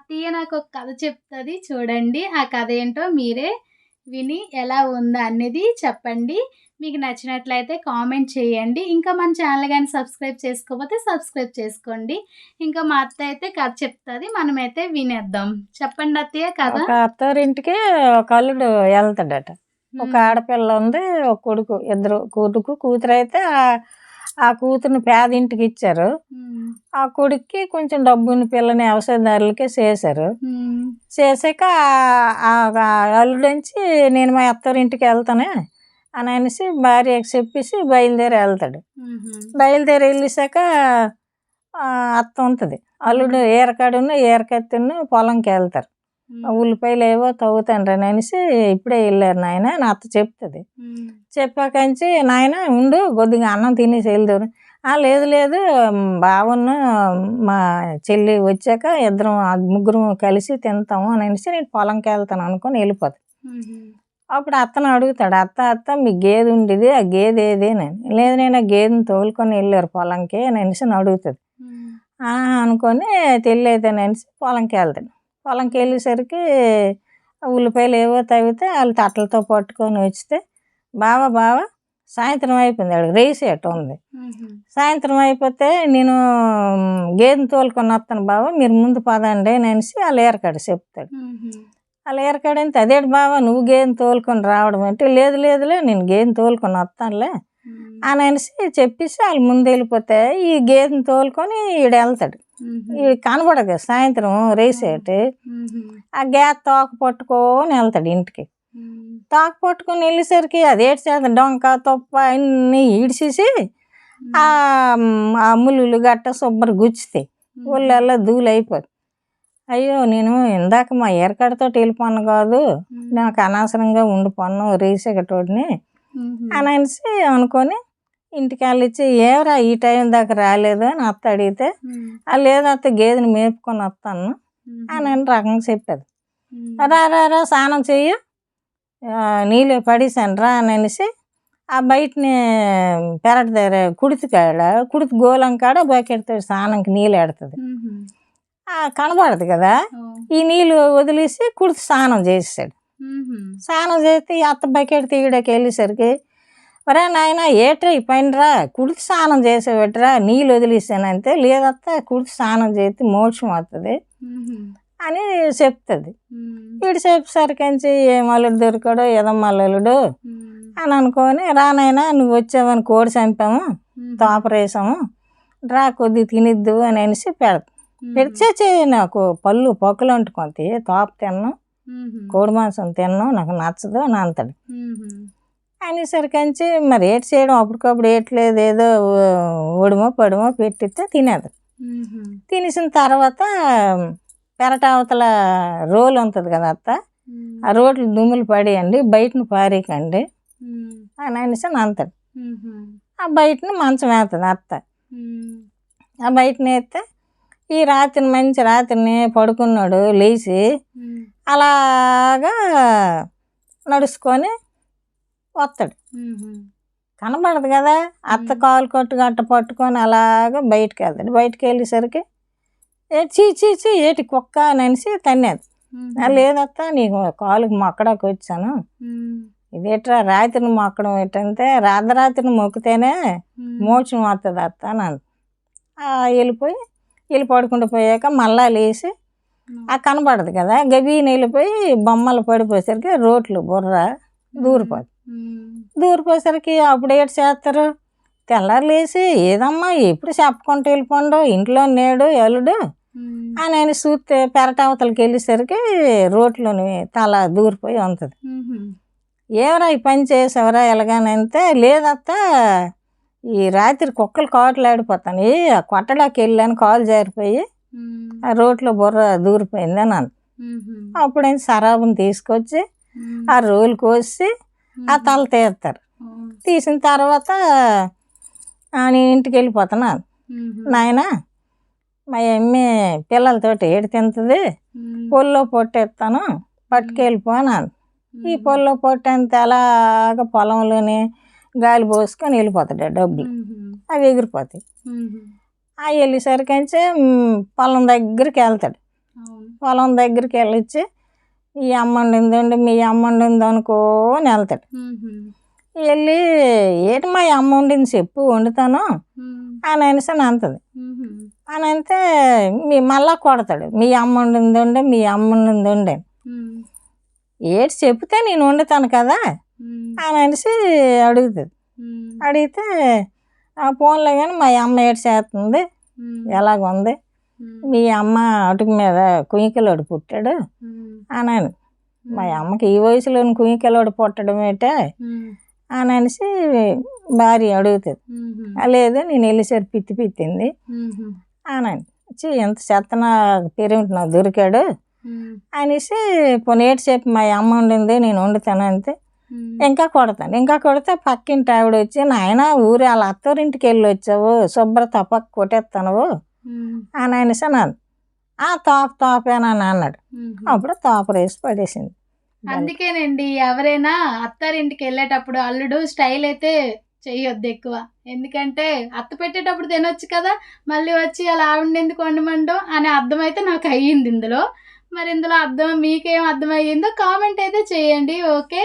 అత్తయ్య నాకొక కథ చెప్తది చూడండి. ఆ కథ ఏంటో మీరే విని ఎలా ఉందా అనేది చెప్పండి. మీకు నచ్చినట్లయితే కామెంట్ చేయండి. ఇంకా మన ఛానల్ గాని సబ్స్క్రైబ్ చేసుకోకపోతే సబ్స్క్రైబ్ చేసుకోండి. ఇంకా మా అత్త అయితే కథ చెప్తది. మనమైతే వినేద్దాం. చెప్పండి అత్తయ్య కథ. ఒక అత్తారింటికి ఒక అల్లుడు వెళ్తాడట. ఒక ఆడపిల్ల ఉంది, ఒక కొడుకు. ఇద్దరు కొడుకు కూతురైతే ఆ కూతురుని పేదింటికి ఇచ్చారు. ఆ కొడుక్కి కొంచెం డబ్బుని పిల్లని వ్యవసాయదారులకే చేశారు. చేసాక ఆ అల్లుడంచి నేను మా అత్తారింటికి వెళ్తానే అని అనేసి భార్యకి చెప్పేసి బయలుదేరి వెళ్తాడు. బయలుదేరి వెళ్ళేసాక అత్త ఉంటుంది. అల్లుడు ఏరకాడున్న ఏరకెత్తున్న పొలంకి వెళ్తారు. ఉల్లిపాయలు ఏవో తవ్వుతాండ్రు అని అనేసి ఇప్పుడే వెళ్ళారు నాయన అని అత్త చెప్తుంది. చెప్పాకంచి నాయన ఉండు కొద్దిగా అన్నం తినేసి వెళ్దారు. లేదు లేదు బావన్న మా చెల్లి వచ్చాక ఇద్దరం ముగ్గురం కలిసి తింటాము అని అనేసి నేను పొలంకి వెళ్తాను అనుకొని వెళ్ళిపోతాను. అప్పుడు అత్తను అడుగుతాడు, అత్త మీ గేదె ఉండేది, ఆ గేదె ఏదేనని. లేదు నేను ఆ గేదెని తోలుకొని వెళ్ళారు పొలంకి అని అనేసి అడుగుతుంది. అనుకొని తెల్లైతేనే అనేసి పొలంకి వెళ్తాడు. పొలంకి వెళ్ళేసరికి ఉల్లిపాయలు ఏవో తవ్వితే వాళ్ళు తట్టలతో పట్టుకొని వచ్చితే బావ సాయంత్రం అయిపోయింది, అక్కడ రేసేట ఉంది. సాయంత్రం అయిపోతే నేను గేదెని తోలుకొని వస్తాను బావ, మీరు ముందు పదండి అనేసి వాళ్ళు ఏరకాడు చెప్తాడు. వాళ్ళు ఏరకాడంటే అదేంటి బావ నువ్వు గేదెని తోలుకొని రావడం అంటే లేదులే నేను గేదెని తోలుకొని వస్తానులే అని అనేసి చెప్పేసి వాళ్ళు ముందు వెళ్ళిపోతే ఈ గేదెని తోలుకొని ఈడు వెళ్తాడు. ఈ కనబడదు సాయంత్రం రేసేటి. ఆ గేదె తోక పట్టుకొని వెళ్తాడు ఇంటికి. తోక పట్టుకొని వెళ్ళేసరికి అదేటి చేత డొంక తొప్ప అన్నీ ఈడ్చేసి ఆ ముళ్ళు గట్ట శుభ్రం గుచ్చితాయి. ఊళ్ళల్లో ధూళి అయిపోతుంది. అయ్యో నేను ఇందాక మా ఏరకాడతో వెళ్ళిపోను కాదు, నాకు అనవసరంగా ఉండిపోను రేసేటోడిని అని అనేసి అనుకొని ఇంటికి వెళ్ళిచ్చి ఏవరా ఈ టైం దాకా రాలేదు అని అత్త అడిగితే లేదు అత్త గేదెని మేపుకొని వస్తాను అని రకంగా చెప్పేది. రా స్నానం చెయ్యి, నీళ్ళు పడేసాను రా అని అనేసి ఆ బయటని పెరటి దగ్గర కుడితి గోళం కాడ బకెట్తో స్నానంకి నీళ్ళు ఎడుతుంది. కనబడదు కదా, ఈ నీళ్ళు వదిలేసి కుడితి స్నానం చేసాడు. స్నానం చేస్తే అత్త బకెట్ తీయడానికి వెళ్ళేసరికి మరే నాయన ఏట్రా ఈ పైన రా కుడితి స్నానం చేసేవట్రా నీళ్ళు వదిలేసానంటే లేదత్త కుడితి స్నానం చేస్తే మోక్షం అవుతుంది అని చెప్తుంది. వీడు చెప్పేసరికి ఏం అల్లుడు దొరికాడో ఏదమ్మా అల్లుడు అని అనుకొని రానైనా నువ్వు వచ్చావని కోడి చంపాము తోపరేసాము రా కొద్ది తినిద్దు అని అనేసి పెడితే నాకు పక్కులు అంటుకుంది, తోప తిన్నాను కోడి మాంసం తిన్నాను నాకు నచ్చదు అని అంటాడు. అనేసరికి మరి ఏటి చేయడం అప్పటికప్పుడు ఏట్లేదు ఏదో ఒడిమో పడిమో పెట్టితే తినేది. తినేసిన తర్వాత పెరట అవతల రోలు ఉంటుంది కదా అత్త, ఆ రోడ్లు దుమ్ములు పడేయండి బయటను పారేయకండి అని అనేసి అంటాడు. ఆ బయటను మంచం వేస్తుంది అత్త. ఆ బయటని వేస్తే ఈ రాత్రిని మంచి రాత్రిని పడుకున్నాడు లేచి అలాగా నడుచుకొని వస్తాడు. కనబడదు కదా, అత్త కాలు కొట్టు గట్ట పట్టుకొని అలాగా బయటకు వెళ్తాడు. బయటకు వెళ్ళేసరికి చీ ఏటి కుక్క అని అనేసి తన్నేది. లేదత్త నీకు కాలుకి మొక్కడానికి వచ్చాను, ఇదేట్రా రాత్రిని మొక్కడం ఏంటంటే రాత్రిని మొక్కితేనే మోక్షం వస్తుంది అత్త అని వెళ్ళి పడుకుంటూ పోయాక మళ్ళా లేచి కనబడదు కదా, గబీని వెళ్ళిపోయి బొమ్మలు పడిపోయేసరికి రోట్లు బుర్ర దూరిపోయేసరికి అప్పుడు ఏడు చేస్తారు, తెల్లారు లేచి ఏదమ్మా ఎప్పుడు చెప్పుకుంటూ వెళ్ళిపోండు ఇంట్లో నేడు ఎల్లుడు అని ఆయన చూస్తే పెరటావతలకి వెళ్ళేసరికి రోట్లోని తల దూరిపోయి ఉంటుంది. ఏమరా ఈ పని చేసేవరా ఎలాగానంటే లేదత్త ఈ రాత్రి కుక్కలు కాట్లు ఆడిపోతాను కొట్టడానికి వెళ్ళాను కాలు జారిపోయి ఆ రోట్లో బుర్ర దూరిపోయింది అని అంత. అప్పుడైనా సరాబుని తీసుకొచ్చి ఆ రోలు కోసి ఆ తల తీస్తారు. తీసిన తర్వాత నేను ఇంటికి వెళ్ళిపోతాను నాయన మా అమ్మి పిల్లలతోటి ఏడు తింటుంది, పొల్లో పొట్టేస్తాను పట్టుకెళ్ళిపోను. ఈ పొల్లో పొట్టంత అలాగా పొలంలోని గాలి పోసుకొని వెళ్ళిపోతాడు. డబ్బులు అవి ఎగిరిపోతాయి. వెళ్ళేసరికి పొలం దగ్గరికి వెళ్తాడు. అవును. పొలం దగ్గరికి వెళ్ళొచ్చి ఈ అమ్మ వండిందండి మీ అమ్మ వండింది అనుకో అని వెళ్తాడు. వెళ్ళి ఏంటి మా అమ్మ వండింది చెప్పు వండుతాను అని అనేసి అని అంటుంది. అని అంటే మళ్ళా కొడతాడు మీ అమ్మ వండిందండి మీ అమ్మ వండిందండి ఏటి చెప్తే నేను వండుతాను కదా అని అనేసి అడుగుతుంది. అడిగితే ఫోన్లో కానీ మా అమ్మ ఏడు చేస్తుంది ఎలాగుంది మీ అమ్మ అటుకు మీద కుయ్యకలోడు పుట్టాడు అని అని మా అమ్మకి ఈ వయసులోని కుయ్యకలోడు పుట్టడం ఏంటే అని అనేసి భార్య అడుగుతుంది. లేదు నేను వెళ్ళేసరి పిత్తింది అని ఎంత చెత్తన పేరెంట్ నాకు దొరికాడు అనేసి పొనేటి చెప్పి మా అమ్మ వండింది నేను వండుతాను అంతే ఇంకా కొడితే పక్కింటి ఆవిడ వచ్చి నాయన ఊరు వాళ్ళ అత్తోరింటికి వెళ్ళి వచ్చావు శుభ్రత పక్క కొట్టేస్తాను అని అనేసి అన్నాను. తోపేనని అన్నాడు. అప్పుడు తోపరేసి పడేసింది. అందుకేనండి ఎవరైనా అత్తారింటికి వెళ్ళేటప్పుడు అల్లుడు స్టైల్ అయితే చెయ్యొద్దు ఎక్కువ. ఎందుకంటే అత్త పెట్టేటప్పుడు తినొచ్చు కదా, మళ్ళీ వచ్చి అలా ఆవిడని ఎందుకు వండమండం అనే అర్థం అయితే నాకు అయ్యింది ఇందులో. మరి ఇందులో అర్థం మీకేం అర్థమయ్యిందో కామెంట్ అయితే చేయండి. ఓకే.